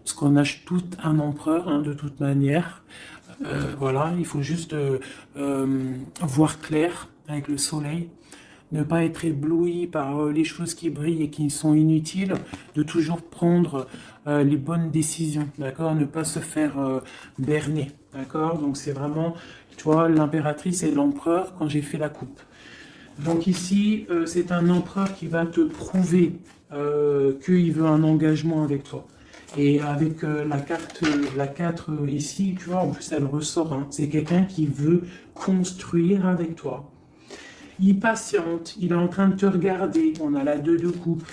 Parce qu'on a tout un empereur, hein, de toute manière. Voilà, il faut juste voir clair avec le soleil. Ne pas être ébloui par les choses qui brillent et qui sont inutiles, de toujours prendre les bonnes décisions, d'accord? Ne pas se faire berner, d'accord? Donc c'est vraiment, tu vois, l'impératrice et l'empereur quand j'ai fait la coupe. Donc ici, c'est un empereur qui va te prouver qu'il veut un engagement avec toi. Et avec la 4 ici, tu vois, en plus elle ressort, hein, c'est quelqu'un qui veut construire avec toi. Il patiente, il est en train de te regarder, on a la 2 de coupe,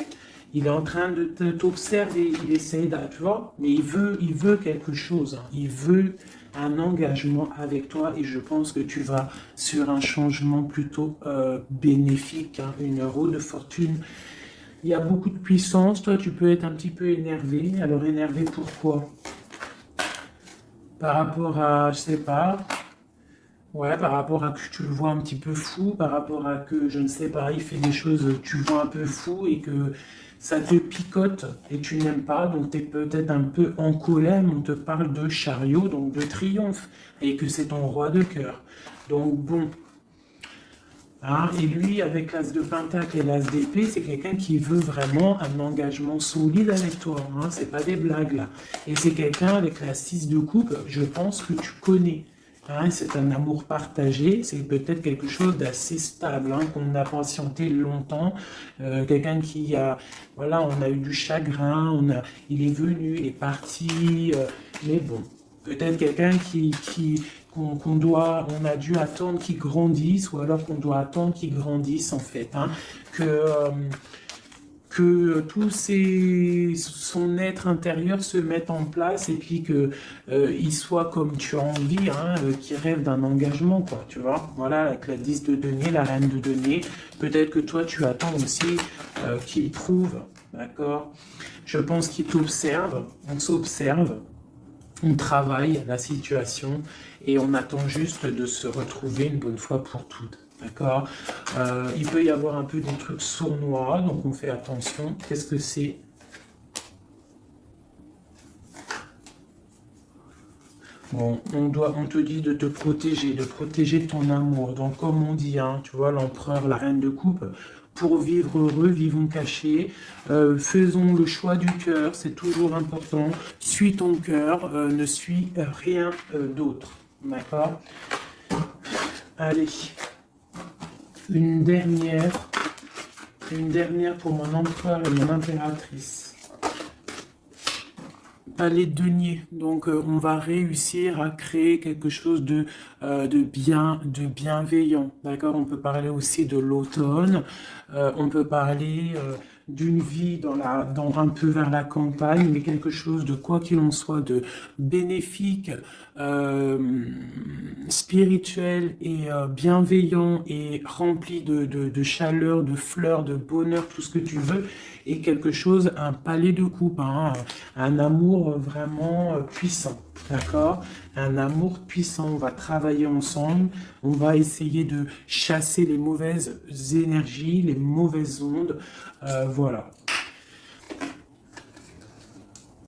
il est en train de t'observer, il essaie de, tu vois, mais il veut quelque chose, hein. Il veut un engagement avec toi et je pense que tu vas sur un changement plutôt bénéfique, hein, une roue de fortune. Il y a beaucoup de puissance, toi tu peux être un petit peu énervé, alors énervé pourquoi? Par rapport à, je sais pas, ouais, par rapport à que tu le vois un petit peu fou, par rapport à que, je ne sais pas, il fait des choses, tu le vois un peu fou et que ça te picote et tu n'aimes pas, donc tu es peut-être un peu en colère, mais on te parle de chariot, donc de triomphe, et que c'est ton roi de cœur. Donc bon, hein, et lui, avec l'as de pentacle et l'as d'épée, c'est quelqu'un qui veut vraiment un engagement solide avec toi, hein, c'est pas des blagues là. Et c'est quelqu'un avec la 6 de coupe, je pense que tu connais. Hein, c'est un amour partagé, c'est peut-être quelque chose d'assez stable, hein, qu'on a patienté longtemps. Quelqu'un qui a, voilà, on a eu du chagrin, il est venu, il est parti, mais bon, peut-être quelqu'un on a dû attendre qu'il grandisse, ou alors qu'on doit attendre qu'il grandisse en fait, hein, que son être intérieur se mette en place et puis que il soit comme tu as envie, hein, qu'il rêve d'un engagement, quoi, tu vois. Voilà, avec la 10 de denier, la reine de denier, peut-être que toi tu attends aussi qu'il trouve, d'accord. Je pense qu'il t'observe, on s'observe, on travaille la situation et on attend juste de se retrouver une bonne fois pour toutes. D'accord? Il peut y avoir un peu des trucs sournois, donc on fait attention. Qu'est-ce que c'est? Bon, on te dit de te protéger, de protéger ton amour. Donc comme on dit, hein, tu vois, l'empereur, la reine de coupe, pour vivre heureux, vivons cachés, faisons le choix du cœur, c'est toujours important. Suis ton cœur, ne suis rien d'autre. D'accord? Allez, une dernière pour mon empereur et mon impératrice. Les deniers. Donc, on va réussir à créer quelque chose de bienveillant. D'accord? On peut parler aussi de l'automne. On peut parler d'une vie dans un peu vers la campagne, mais quelque chose de quoi qu'il en soit de bénéfique, spirituel et bienveillant et rempli de chaleur, de fleurs, de bonheur, tout ce que tu veux, et quelque chose, un palais de coupe, hein, un amour vraiment puissant, d'accord? Un amour puissant, on va travailler ensemble, on va essayer de chasser les mauvaises énergies, les mauvaises ondes, voilà.